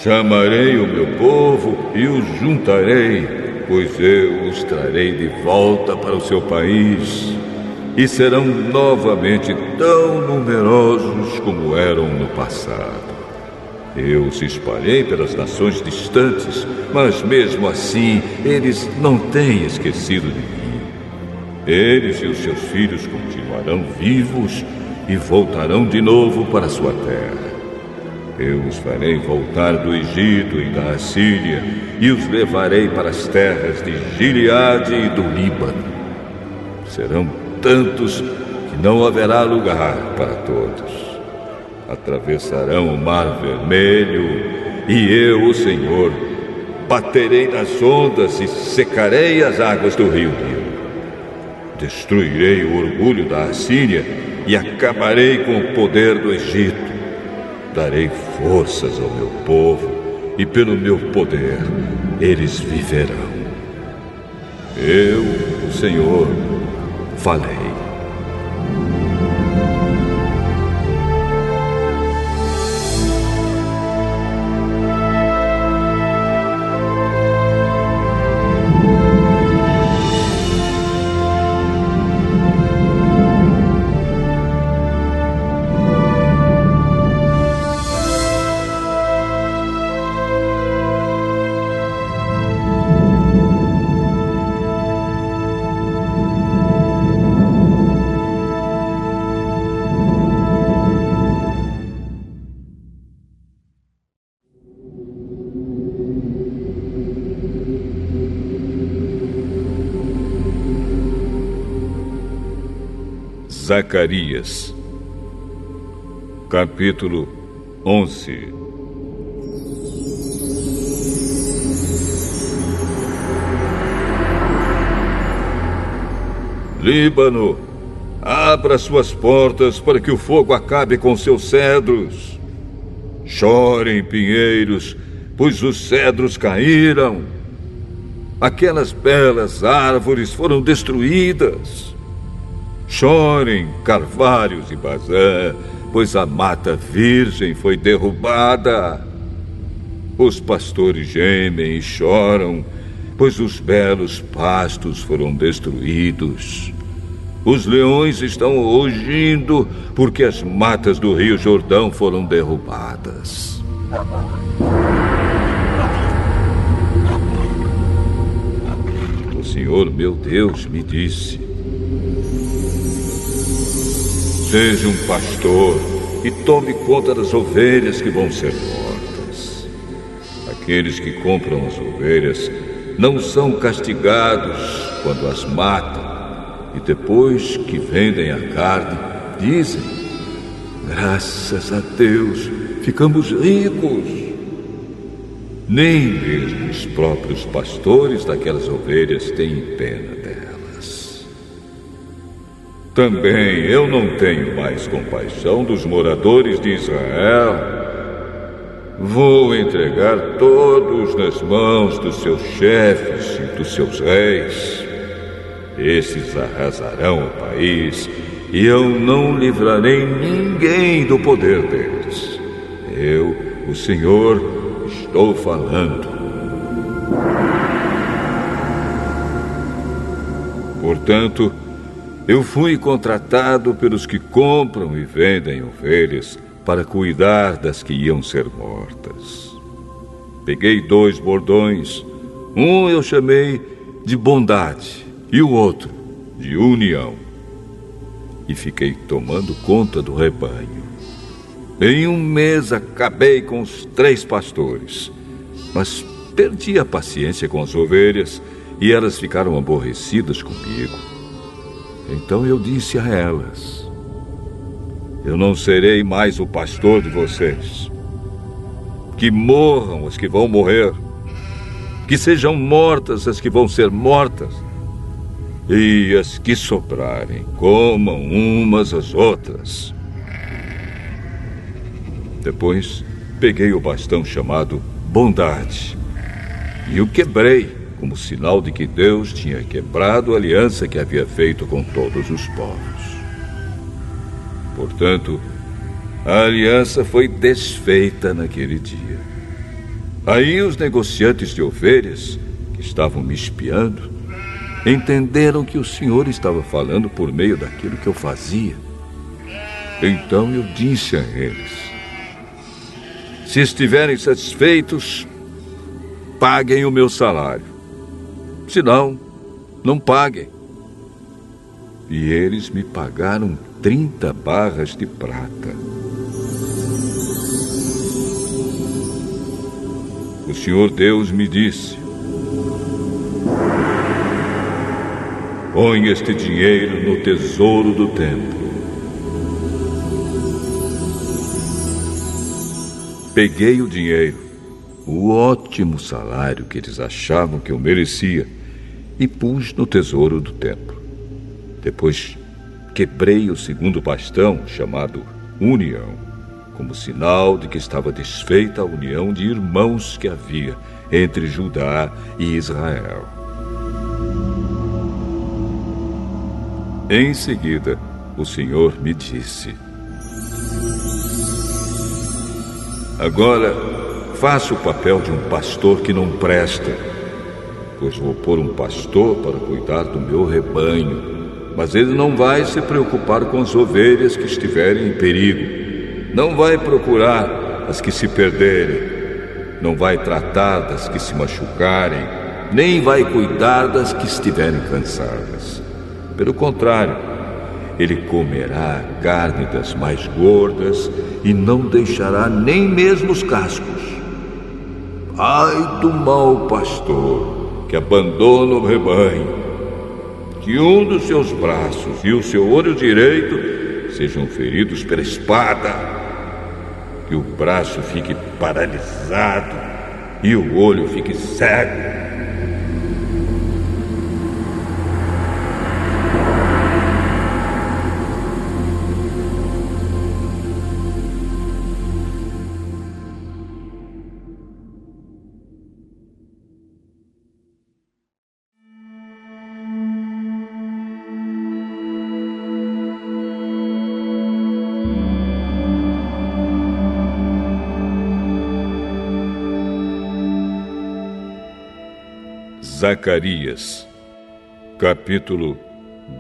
Chamarei o meu povo e os juntarei, pois eu os trarei de volta para o seu país, e serão novamente tão numerosos como eram no passado. Eu os espalhei pelas nações distantes, mas mesmo assim eles não têm esquecido de mim. Eles e os seus filhos continuarão vivos e voltarão de novo para sua terra. Eu os farei voltar do Egito e da Assíria e os levarei para as terras de Gileade e do Líbano. Serão tantos que não haverá lugar para todos. Atravessarão o Mar Vermelho e eu, o Senhor, baterei nas ondas e secarei as águas do rio Nilo. Destruirei o orgulho da Assíria e acabarei com o poder do Egito. Darei forças ao meu povo e pelo meu poder eles viverão. Eu, o Senhor, falei. Zacarias, capítulo 11. Líbano, abra suas portas para que o fogo acabe com seus cedros. Chorem, pinheiros, pois os cedros caíram. Aquelas belas árvores foram destruídas. Chorem, carvalhos e Bazã, pois a mata virgem foi derrubada. Os pastores gemem e choram, pois os belos pastos foram destruídos. Os leões estão rugindo, porque as matas do Rio Jordão foram derrubadas. O Senhor, meu Deus, me disse: seja um pastor e tome conta das ovelhas que vão ser mortas. Aqueles que compram as ovelhas não são castigados quando as matam, e depois que vendem a carne, dizem: graças a Deus, ficamos ricos. Nem mesmo os próprios pastores daquelas ovelhas têm pena delas. Também eu não tenho mais compaixão dos moradores de Israel. Vou entregar todos nas mãos dos seus chefes e dos seus reis. Esses arrasarão o país e eu não livrarei ninguém do poder deles. Eu, o Senhor, estou falando. Portanto, eu fui contratado pelos que compram e vendem ovelhas para cuidar das que iam ser mortas. Peguei 2 bordões, um eu chamei de bondade e o outro de união, e fiquei tomando conta do rebanho. Em um mês acabei com os 3 pastores, mas perdi a paciência com as ovelhas e elas ficaram aborrecidas comigo. Então eu disse a elas: eu não serei mais o pastor de vocês. Que morram as que vão morrer, que sejam mortas as que vão ser mortas, e as que sobrarem comam umas às outras. Depois peguei o bastão chamado bondade e o quebrei, como sinal de que Deus tinha quebrado a aliança que havia feito com todos os povos. Portanto, a aliança foi desfeita naquele dia. Aí os negociantes de ovelhas, que estavam me espiando, entenderam que o Senhor estava falando por meio daquilo que eu fazia. Então eu disse a eles: se estiverem satisfeitos, paguem o meu salário. Se não, não paguem. E eles me pagaram 30 barras de prata. O Senhor Deus me disse: põe este dinheiro no tesouro do templo. Peguei o dinheiro, o ótimo salário que eles achavam que eu merecia, e pus no tesouro do templo. Depois quebrei o segundo bastão, chamado união, como sinal de que estava desfeita a união de irmãos que havia entre Judá e Israel. Em seguida, o Senhor me disse: agora faça o papel de um pastor que não presta, pois vou pôr um pastor para cuidar do meu rebanho, mas ele não vai se preocupar com as ovelhas que estiverem em perigo. Não vai procurar as que se perderem, não vai tratar das que se machucarem, nem vai cuidar das que estiverem cansadas. Pelo contrário, ele comerá a carne das mais gordas e não deixará nem mesmo os cascos. Ai do mau pastor que abandona o rebanho, que um dos seus braços e o seu olho direito sejam feridos pela espada, que o braço fique paralisado e o olho fique cego. Zacarias, capítulo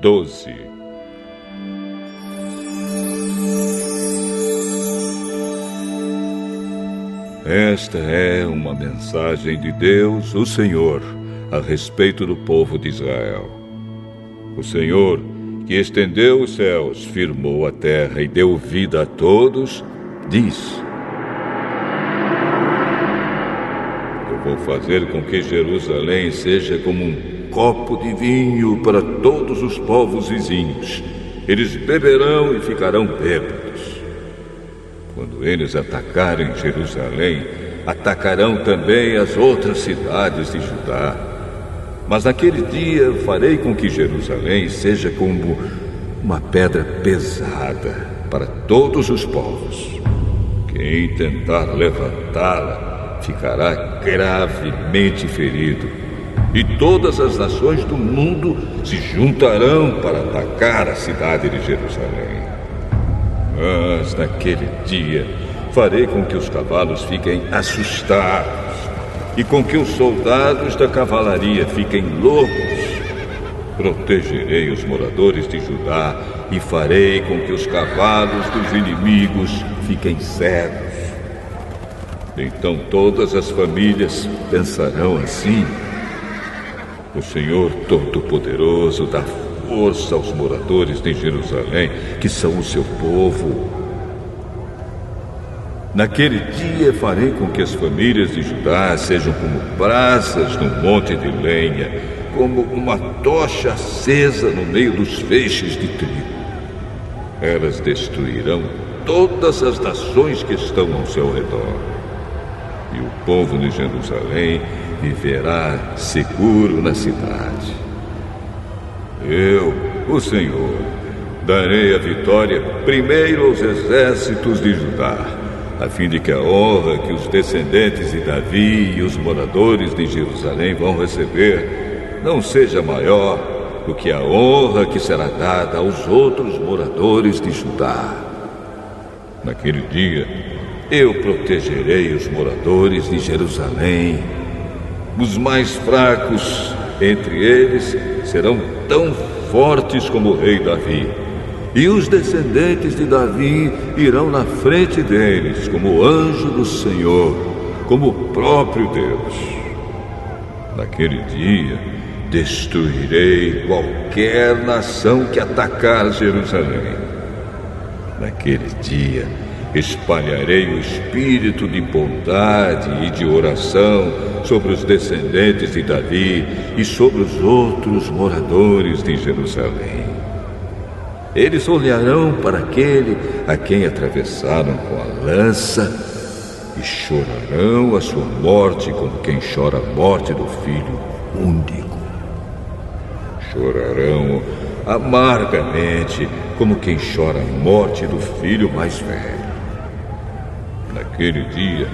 12. Esta é uma mensagem de Deus, o Senhor, a respeito do povo de Israel. O Senhor, que estendeu os céus, firmou a terra e deu vida a todos, diz: vou fazer com que Jerusalém seja como um copo de vinho para todos os povos vizinhos. Eles beberão e ficarão bêbados. Quando eles atacarem Jerusalém, atacarão também as outras cidades de Judá. Mas naquele dia farei com que Jerusalém seja como uma pedra pesada para todos os povos. Quem tentar levantá-la ficará gravemente ferido, e todas as nações do mundo se juntarão para atacar a cidade de Jerusalém. Mas naquele dia farei com que os cavalos fiquem assustados e com que os soldados da cavalaria fiquem loucos. Protegerei os moradores de Judá e farei com que os cavalos dos inimigos fiquem cegos. Então todas as famílias pensarão assim: o Senhor Todo-Poderoso dá força aos moradores de Jerusalém, que são o seu povo. Naquele dia farei com que as famílias de Judá sejam como brasas num monte de lenha, como uma tocha acesa no meio dos feixes de trigo. Elas destruirão todas as nações que estão ao seu redor. E o povo de Jerusalém viverá seguro na cidade. Eu, o Senhor, darei a vitória primeiro aos exércitos de Judá, a fim de que a honra que os descendentes de Davi e os moradores de Jerusalém vão receber não seja maior do que a honra que será dada aos outros moradores de Judá. Naquele dia, eu protegerei os moradores de Jerusalém. Os mais fracos entre eles serão tão fortes como o rei Davi, e os descendentes de Davi irão na frente deles como anjo do Senhor, como o próprio Deus. Naquele dia, destruirei qualquer nação que atacar Jerusalém. Naquele dia, espalharei o espírito de bondade e de oração sobre os descendentes de Davi e sobre os outros moradores de Jerusalém. Eles olharão para aquele a quem atravessaram com a lança e chorarão a sua morte como quem chora a morte do filho único. Chorarão amargamente como quem chora a morte do filho mais velho. Naquele dia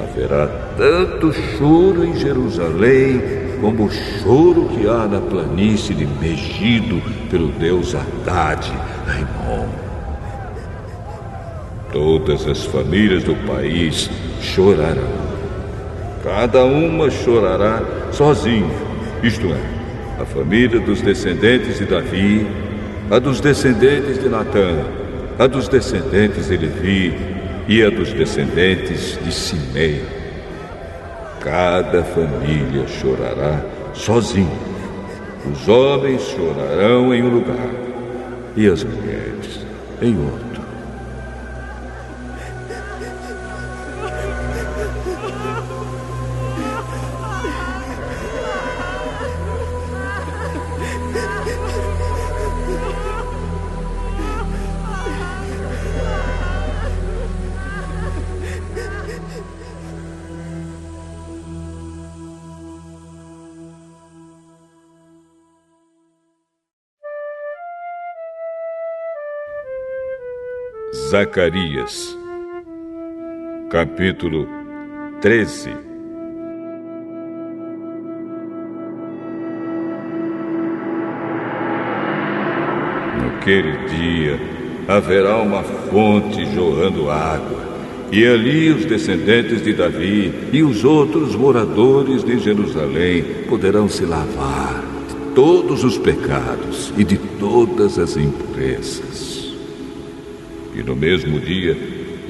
haverá tanto choro em Jerusalém como o choro que há na planície de Megido pelo deus Haddad, Raimon. Todas as famílias do país chorarão. Cada uma chorará sozinha, isto é, a família dos descendentes de Davi, a dos descendentes de Natã, a dos descendentes de Levi e a dos descendentes de Simei. Cada família chorará sozinha. Os homens chorarão em um lugar e as mulheres em outro. Zacarias, capítulo 13. Naquele dia haverá uma fonte jorrando água, e ali os descendentes de Davi e os outros moradores de Jerusalém poderão se lavar de todos os pecados e de todas as impurezas. E no mesmo dia,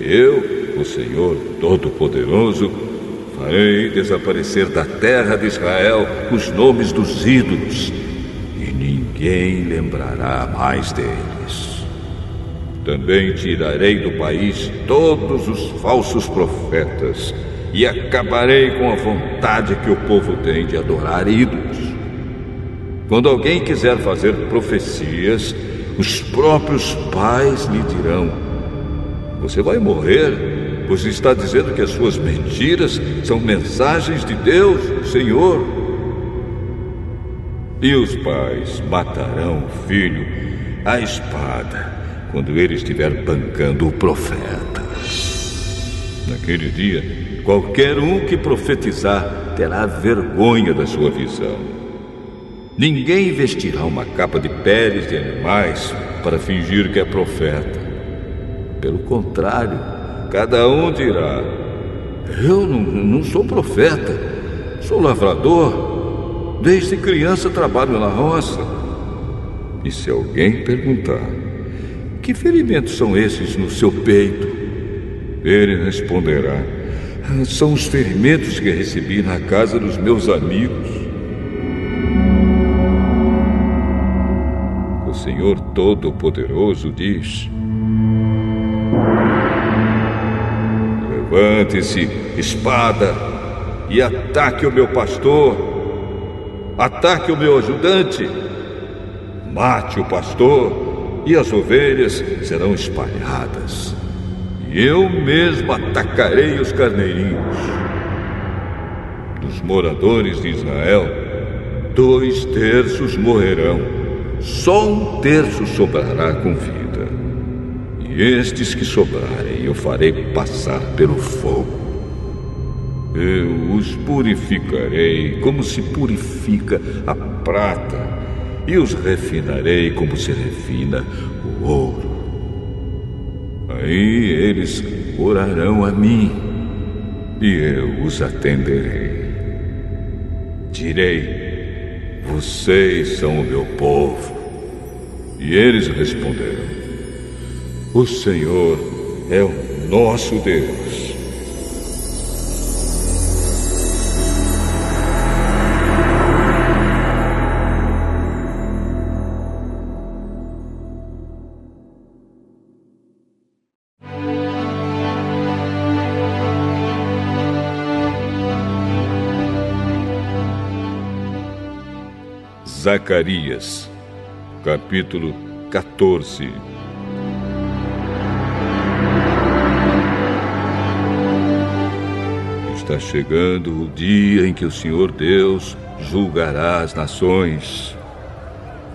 eu, o Senhor Todo-Poderoso, farei desaparecer da terra de Israel os nomes dos ídolos, e ninguém lembrará mais deles. Também tirarei do país todos os falsos profetas, e acabarei com a vontade que o povo tem de adorar ídolos. Quando alguém quiser fazer profecias, os próprios pais lhe dirão: você vai morrer, pois está dizendo que as suas mentiras são mensagens de Deus, Senhor. E os pais matarão o filho à espada quando ele estiver bancando o profeta. Naquele dia, qualquer um que profetizar terá vergonha da sua visão. Ninguém vestirá uma capa de peles de animais para fingir que é profeta. Pelo contrário, cada um dirá: eu não sou profeta, sou lavrador. Desde criança trabalho na roça. E se alguém perguntar: que ferimentos são esses no seu peito? Ele responderá: são os ferimentos que recebi na casa dos meus amigos. O Senhor Todo-Poderoso diz: levante-se, espada, e ataque o meu pastor, ataque o meu ajudante. Mate o pastor, e as ovelhas serão espalhadas. E eu mesmo atacarei os carneirinhos. Dos moradores de Israel, 2/3 morrerão. Só 1/3 sobrará com vida. E estes que sobrarem eu farei passar pelo fogo. Eu os purificarei como se purifica a prata, e os refinarei como se refina o ouro. Aí eles orarão a mim, e eu os atenderei. Direi: vocês são o meu povo. E eles responderão: o Senhor é o nosso Deus. Zacarias, capítulo 14. Está chegando o dia em que o Senhor Deus julgará as nações.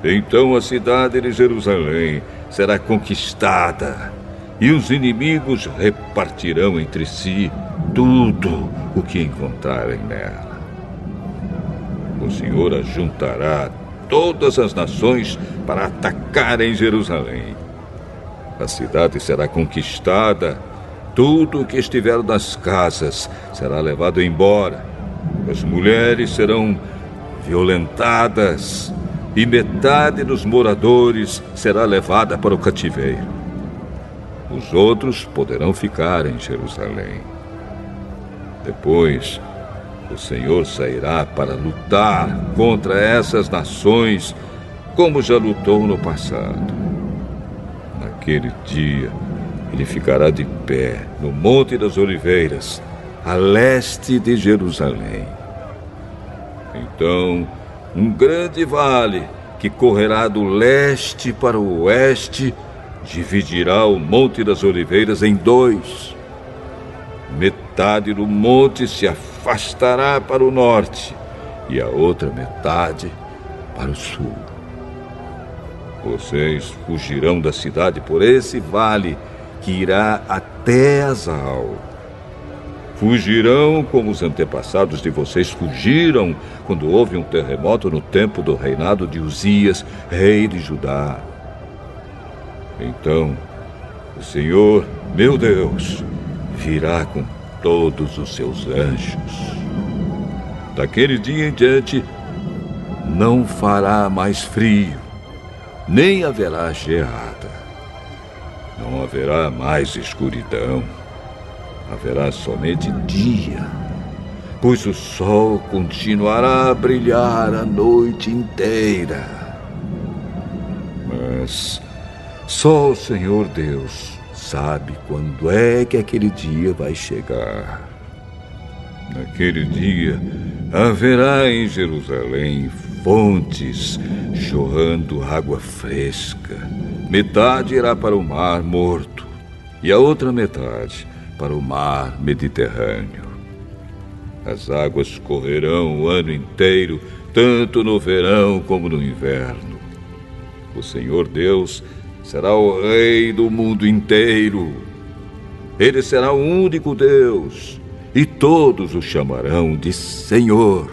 Então a cidade de Jerusalém será conquistada, e os inimigos repartirão entre si tudo o que encontrarem nela. O Senhor ajuntará todas as nações para atacarem Jerusalém. A cidade será conquistada, tudo o que estiver nas casas será levado embora. As mulheres serão violentadas, e metade dos moradores será levada para o cativeiro. Os outros poderão ficar em Jerusalém. Depois, o Senhor sairá para lutar contra essas nações, como já lutou no passado. Naquele dia, ele ficará de pé no Monte das Oliveiras, a leste de Jerusalém. Então, um grande vale que correrá do leste para o oeste dividirá o Monte das Oliveiras em 2. Metade do monte se afastará para o norte e a outra metade para o sul. Vocês fugirão da cidade por esse vale que irá até Azal. Fugirão como os antepassados de vocês fugiram quando houve um terremoto no tempo do reinado de Uzias, rei de Judá. Então, o Senhor, meu Deus, virá com todos os seus anjos. Daquele dia em diante, não fará mais frio, nem haverá geada. Não haverá mais escuridão. Haverá somente dia, pois o sol continuará a brilhar a noite inteira. Mas só o Senhor Deus sabe quando é que aquele dia vai chegar. Naquele dia, haverá em Jerusalém fontes jorrando água fresca. Metade irá para o Mar Morto e a outra metade para o Mar Mediterrâneo. As águas correrão o ano inteiro, tanto no verão como no inverno. O Senhor Deus será o Rei do mundo inteiro. Ele será o único Deus, e todos o chamarão de Senhor.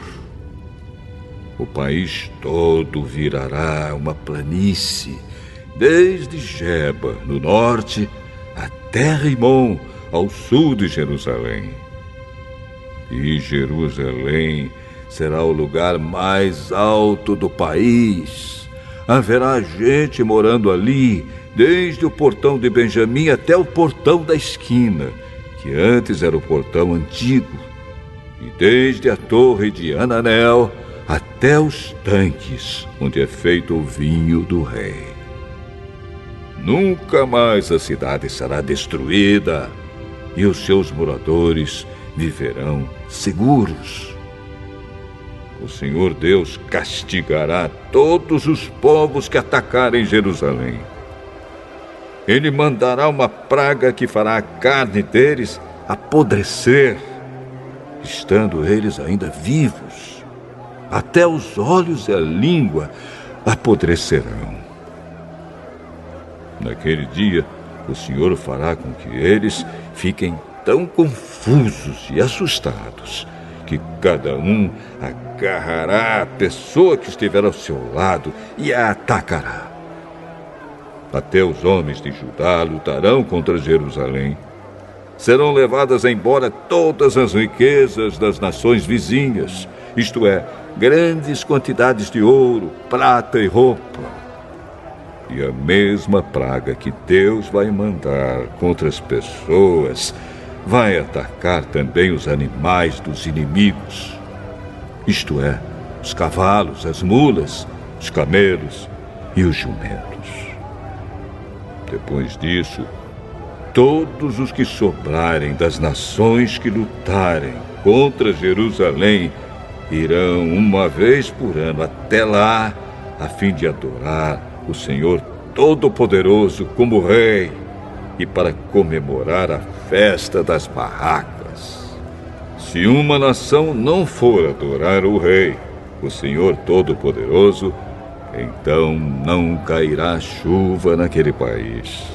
O país todo virará uma planície, desde Geba, no norte, até Rimon, ao sul de Jerusalém. E Jerusalém será o lugar mais alto do país. Haverá gente morando ali, desde o portão de Benjamim até o portão da esquina, que antes era o portão antigo, e desde a torre de Ananel até os tanques, onde é feito o vinho do rei. Nunca mais a cidade será destruída, e os seus moradores viverão seguros. O Senhor Deus castigará todos os povos que atacarem Jerusalém. Ele mandará uma praga que fará a carne deles apodrecer, estando eles ainda vivos. Até os olhos e a língua apodrecerão. Naquele dia, o Senhor fará com que eles fiquem tão confusos e assustados que cada um agarrará a pessoa que estiver ao seu lado e a atacará. Até os homens de Judá lutarão contra Jerusalém. Serão levadas embora todas as riquezas das nações vizinhas, isto é, grandes quantidades de ouro, prata e roupa. E a mesma praga que Deus vai mandar contra as pessoas vai atacar também os animais dos inimigos, isto é, os cavalos, as mulas, os camelos e os jumentos. Depois disso, todos os que sobrarem das nações que lutarem contra Jerusalém irão uma vez por ano até lá, a fim de adorar o Senhor Todo-Poderoso como Rei e para comemorar a festa das barracas. Se uma nação não for adorar o Rei, o Senhor Todo-Poderoso, então não cairá chuva naquele país.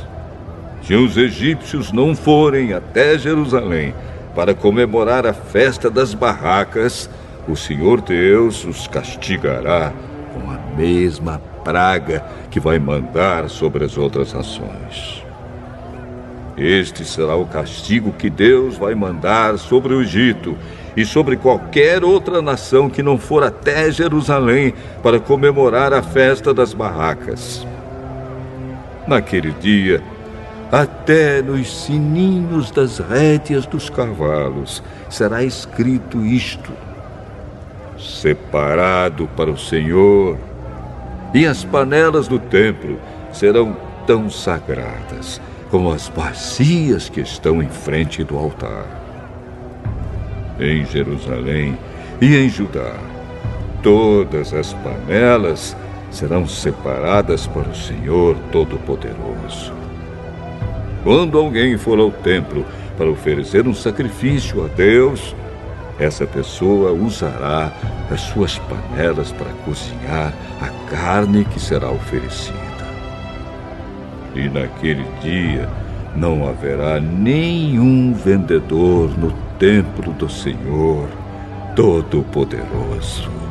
Se os egípcios não forem até Jerusalém para comemorar a festa das barracas, o Senhor Deus os castigará com a mesma praga que vai mandar sobre as outras nações. Este será o castigo que Deus vai mandar sobre o Egito e sobre qualquer outra nação que não for até Jerusalém para comemorar a festa das barracas. Naquele dia, até nos sininhos das rédeas dos cavalos será escrito isto: separado para o Senhor, e as panelas do templo serão tão sagradas como as bacias que estão em frente do altar. Em Jerusalém e em Judá, todas as panelas serão separadas para o Senhor Todo-Poderoso. Quando alguém for ao templo para oferecer um sacrifício a Deus, essa pessoa usará as suas panelas para cozinhar a carne que será oferecida. E naquele dia não haverá nenhum vendedor no templo do Senhor Todo-Poderoso.